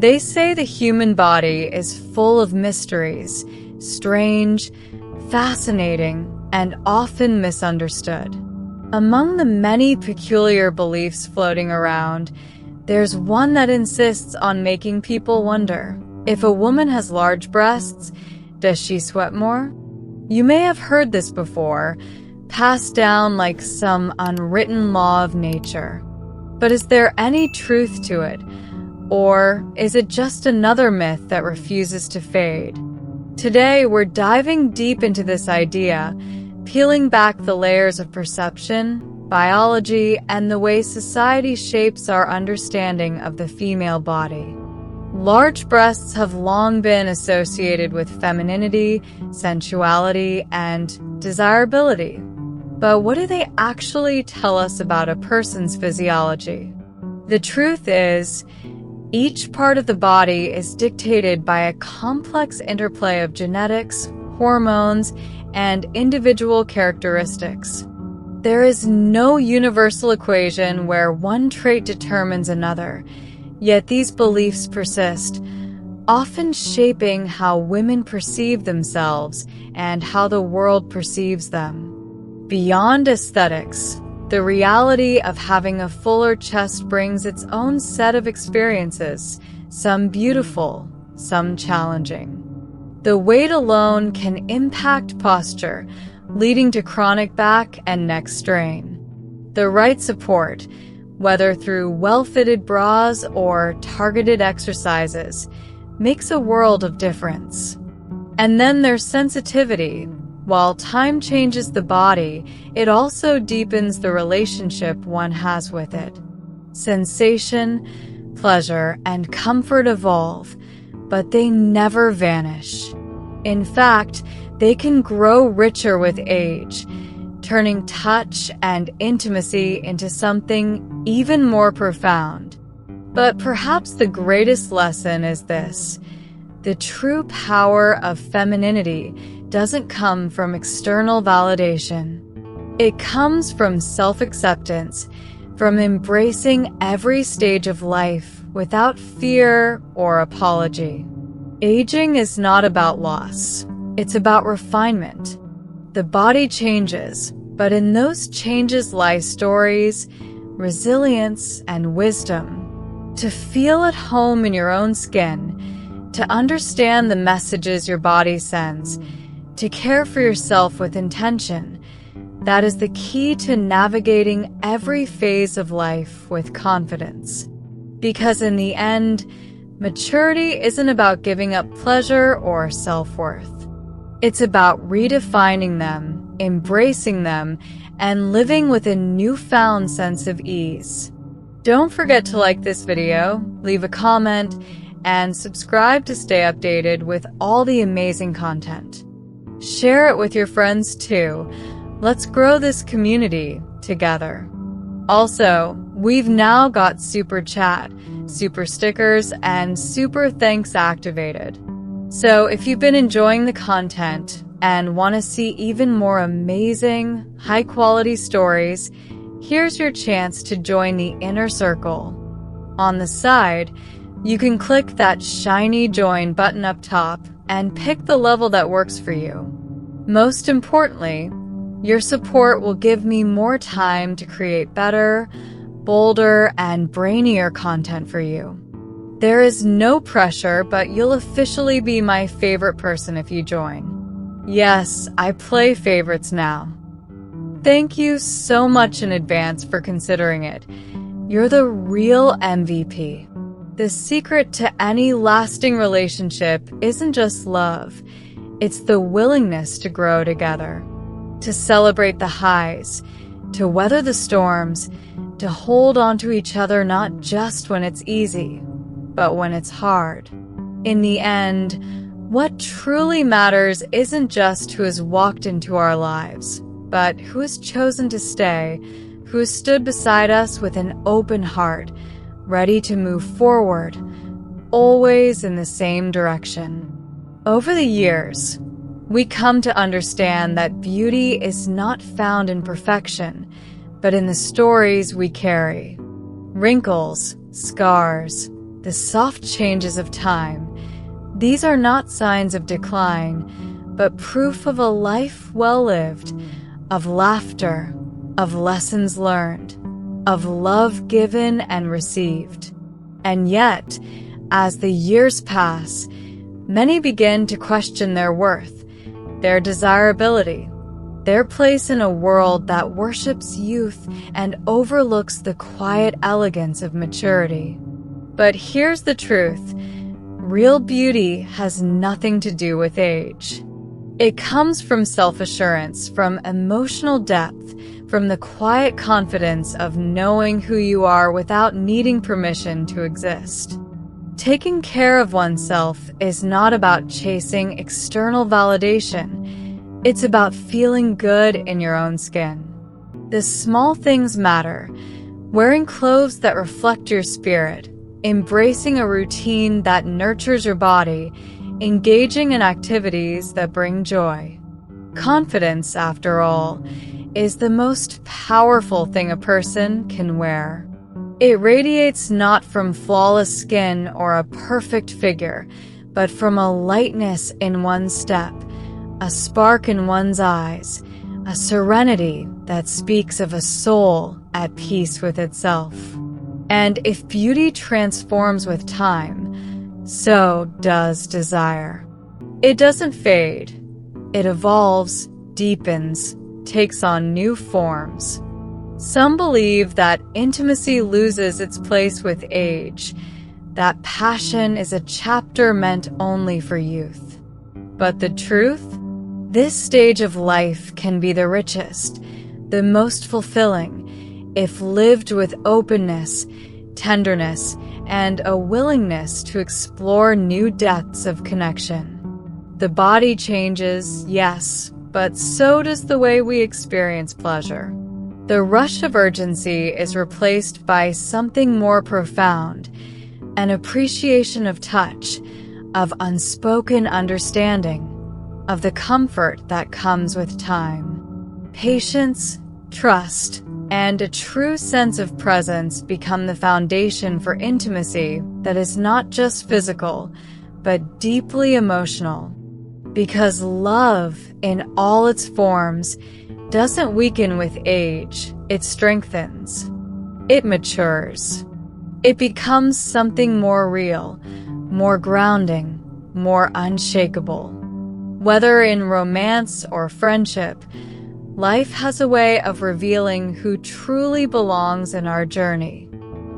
They say the human body is full of mysteries, strange, fascinating, and often misunderstood. Among the many peculiar beliefs floating around, there's one that insists on making people wonder, if a woman has large breasts, does she sweat more? You may have heard this before, passed down like some unwritten law of nature. But is there any truth to it? Or is it just another myth that refuses to fade? Today, we're diving deep into this idea, peeling back the layers of perception, biology, and the way society shapes our understanding of the female body. Large breasts have long been associated with femininity, sensuality, and desirability. But what do they actually tell us about a person's physiology? The truth is, each part of the body is dictated by a complex interplay of genetics, hormones, and individual characteristics. There is no universal equation where one trait determines another, yet these beliefs persist, often shaping how women perceive themselves and how the world perceives them. Beyond aesthetics, the reality of having a fuller chest brings its own set of experiences, some beautiful, some challenging. The weight alone can impact posture, leading to chronic back and neck strain. The right support, whether through well-fitted bras or targeted exercises, makes a world of difference. And then there's sensitivity. While time changes the body, it also deepens the relationship one has with it. Sensation, pleasure, and comfort evolve, but they never vanish. In fact, they can grow richer with age, turning touch and intimacy into something even more profound. But perhaps the greatest lesson is this: the true power of femininity doesn't come from external validation. It comes from self-acceptance, from embracing every stage of life without fear or apology. Aging is not about loss. It's about refinement. The body changes, but in those changes lie stories, resilience, and wisdom. To feel at home in your own skin, to understand the messages your body sends, to care for yourself with intention, that is the key to navigating every phase of life with confidence. Because in the end, maturity isn't about giving up pleasure or self-worth. It's about redefining them, embracing them, and living with a newfound sense of ease. Don't forget to like this video, leave a comment, and subscribe to stay updated with all the amazing content. Share it with your friends too. Let's grow this community together. Also, we've now got Super Chat, Super Stickers, and Super Thanks activated. So if you've been enjoying the content and want to see even more amazing, high-quality stories, here's your chance to join the inner circle. On the side, you can click that shiny join button up top and pick the level that works for you. Most importantly, your support will give me more time to create better, bolder, and brainier content for you. There is no pressure, but you'll officially be my favorite person if you join. Yes, I play favorites now. Thank you so much in advance for considering it. You're the real MVP. The secret to any lasting relationship isn't just love. It's the willingness to grow together, to celebrate the highs, to weather the storms, to hold on to each other not just when it's easy, but when it's hard. In the end, what truly matters isn't just who has walked into our lives, but who has chosen to stay, who has stood beside us with an open heart, ready to move forward, always in the same direction. Over the years, we come to understand that beauty is not found in perfection, but in the stories we carry. Wrinkles, scars, the soft changes of time, these are not signs of decline, but proof of a life well lived, of laughter, of lessons learned, of love given and received. And yet, as the years pass, many begin to question their worth, their desirability, their place in a world that worships youth and overlooks the quiet elegance of maturity. But here's the truth. Real beauty has nothing to do with age. It comes from self-assurance, from emotional depth, from the quiet confidence of knowing who you are without needing permission to exist. Taking care of oneself is not about chasing external validation. It's about feeling good in your own skin. The small things matter. Wearing clothes that reflect your spirit, embracing a routine that nurtures your body, engaging in activities that bring joy. Confidence, after all, is the most powerful thing a person can wear. It radiates not from flawless skin or a perfect figure, but from a lightness in one's step, a spark in one's eyes, a serenity that speaks of a soul at peace with itself. And if beauty transforms with time, so does desire. It doesn't fade. It evolves, deepens, takes on new forms. Some believe that intimacy loses its place with age, that passion is a chapter meant only for youth. But the truth? This stage of life can be the richest, the most fulfilling, if lived with openness, tenderness, and a willingness to explore new depths of connection. The body changes, yes, but so does the way we experience pleasure. The rush of urgency is replaced by something more profound, an appreciation of touch, of unspoken understanding, of the comfort that comes with time. Patience, trust, and a true sense of presence become the foundation for intimacy that is not just physical, but deeply emotional. Because love, in all its forms, doesn't weaken with age, it strengthens. It matures. It becomes something more real, more grounding, more unshakable. Whether in romance or friendship, life has a way of revealing who truly belongs in our journey.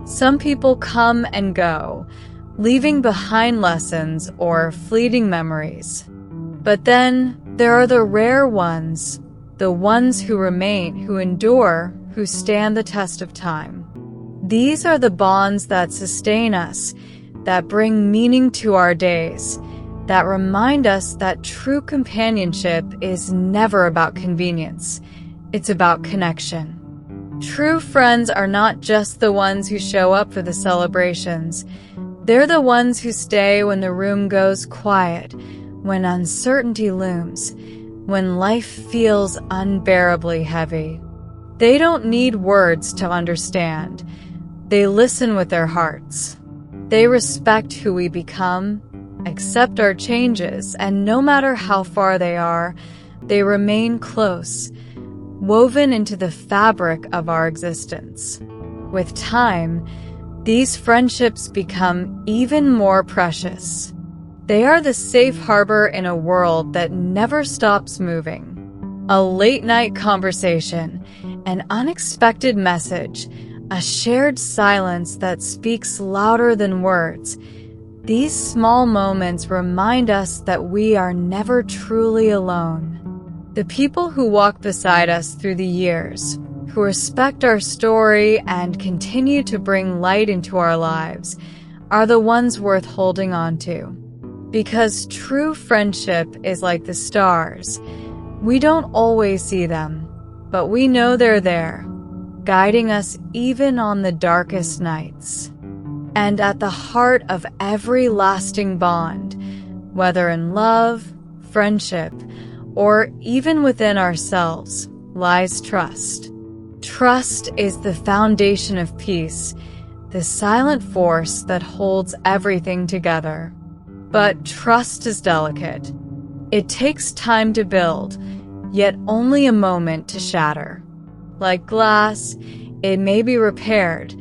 Some people come and go, leaving behind lessons or fleeting memories. But then there are the rare ones, the ones who remain, who endure, who stand the test of time. These are the bonds that sustain us, that bring meaning to our days, that remind us that true companionship is never about convenience. It's about connection. True friends are not just the ones who show up for the celebrations. They're the ones who stay when the room goes quiet, when uncertainty looms, when life feels unbearably heavy. They don't need words to understand. They listen with their hearts. They respect who we become, accept our changes, and no matter how far they are, they remain close, woven into the fabric of our existence. With time, these friendships become even more precious. They are the safe harbor in a world that never stops moving. A late-night conversation, an unexpected message, a shared silence that speaks louder than words. These small moments remind us that we are never truly alone. The people who walk beside us through the years, who respect our story and continue to bring light into our lives, are the ones worth holding on to. Because true friendship is like the stars. We don't always see them, but we know they're there, guiding us even on the darkest nights. And at the heart of every lasting bond, whether in love, friendship, or even within ourselves, lies trust. Trust is the foundation of peace, the silent force that holds everything together. But trust is delicate. It takes time to build, yet only a moment to shatter. Like glass, it may be repaired,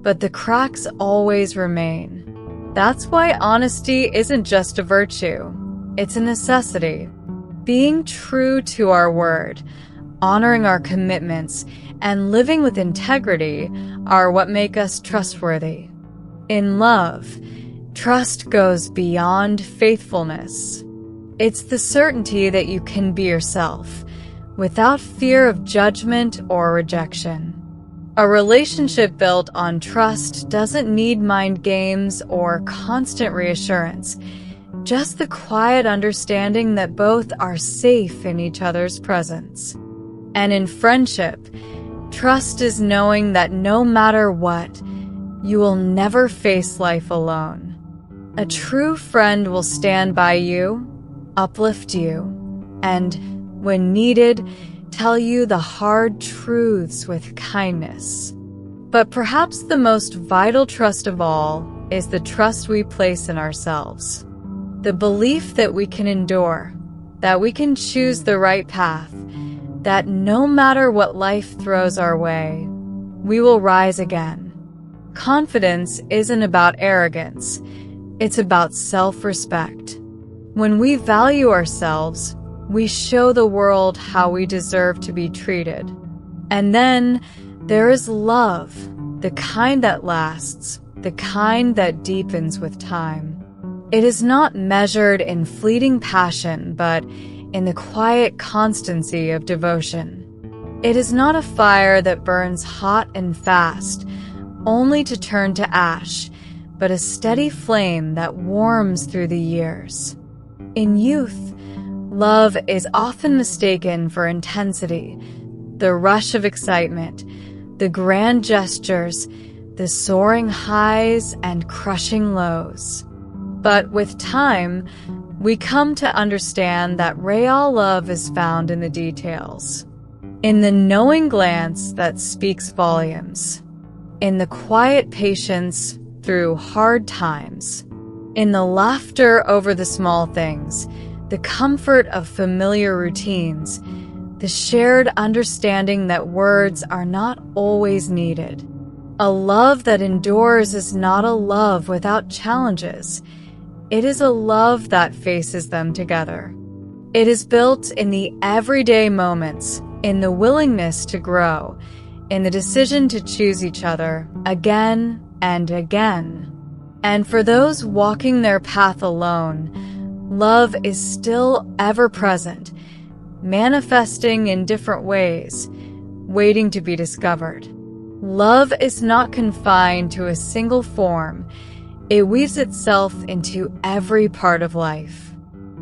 but the cracks always remain. That's why honesty isn't just a virtue, it's a necessity. Being true to our word, honoring our commitments, and living with integrity are what make us trustworthy. In love, trust goes beyond faithfulness. It's the certainty that you can be yourself, without fear of judgment or rejection. A relationship built on trust doesn't need mind games or constant reassurance, just the quiet understanding that both are safe in each other's presence. And in friendship, trust is knowing that no matter what, you will never face life alone. A true friend will stand by you, uplift you, and, when needed, tell you the hard truths with kindness. But perhaps the most vital trust of all is the trust we place in ourselves. The belief that we can endure, that we can choose the right path, that no matter what life throws our way, we will rise again. Confidence isn't about arrogance, it's about self-respect. When we value ourselves, we show the world how we deserve to be treated. And then there is love, the kind that lasts, the kind that deepens with time. It is not measured in fleeting passion, but in the quiet constancy of devotion. It is not a fire that burns hot and fast, only to turn to ash, but a steady flame that warms through the years. In youth, love is often mistaken for intensity, the rush of excitement, the grand gestures, the soaring highs and crushing lows. But with time, we come to understand that real love is found in the details, in the knowing glance that speaks volumes, in the quiet patience through hard times, in the laughter over the small things, the comfort of familiar routines, the shared understanding that words are not always needed. A love that endures is not a love without challenges. It is a love that faces them together. It is built in the everyday moments, in the willingness to grow, in the decision to choose each other again and again. And for those walking their path alone, love is still ever present, manifesting in different ways, waiting to be discovered. Love is not confined to a single form. It weaves itself into every part of life.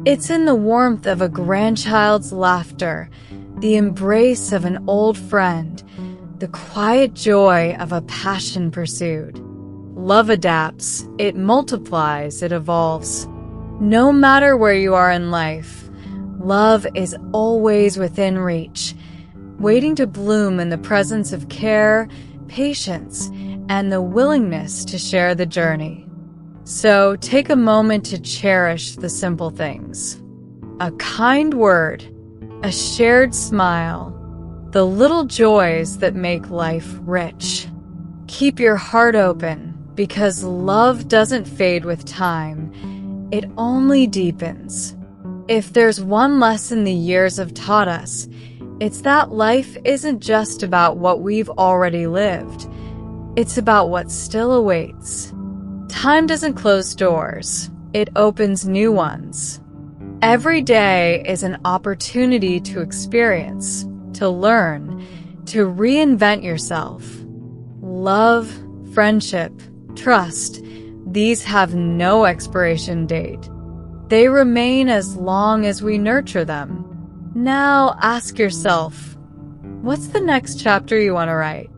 It's in the warmth of a grandchild's laughter, the embrace of an old friend, the quiet joy of a passion pursued. Love adapts, it multiplies, it evolves. No matter where you are in life, love is always within reach, waiting to bloom in the presence of care, patience, and the willingness to share the journey. So take a moment to cherish the simple things. A kind word, a shared smile, the little joys that make life rich. Keep your heart open, because love doesn't fade with time, it only deepens. If there's one lesson the years have taught us, it's that life isn't just about what we've already lived. It's about what still awaits. Time doesn't close doors, it opens new ones. Every day is an opportunity to experience, to learn, to reinvent yourself. Love, friendship, trust, these have no expiration date. They remain as long as we nurture them. Now ask yourself, what's the next chapter you want to write?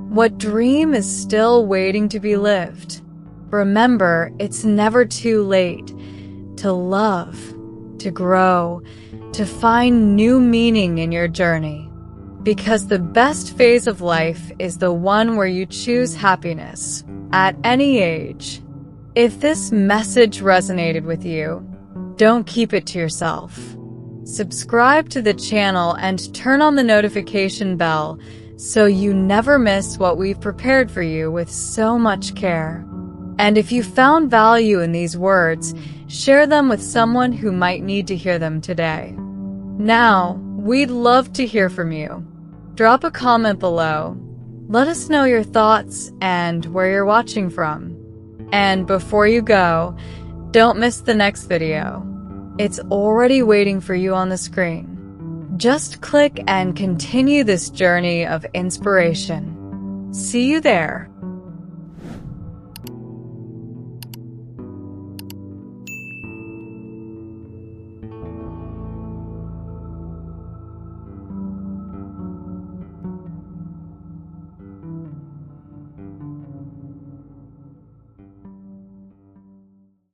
What dream is still waiting to be lived? Remember, it's never too late to love, to grow, to find new meaning in your journey. Because the best phase of life is the one where you choose happiness at any age. If this message resonated with you, don't keep it to yourself. Subscribe to the channel and turn on the notification bell so you never miss what we've prepared for you with so much care. And if you found value in these words, share them with someone who might need to hear them today. Now, we'd love to hear from you. Drop a comment below. Let us know your thoughts and where you're watching from. And before you go, don't miss the next video. It's already waiting for you on the screen. Just click and continue this journey of inspiration. See you there.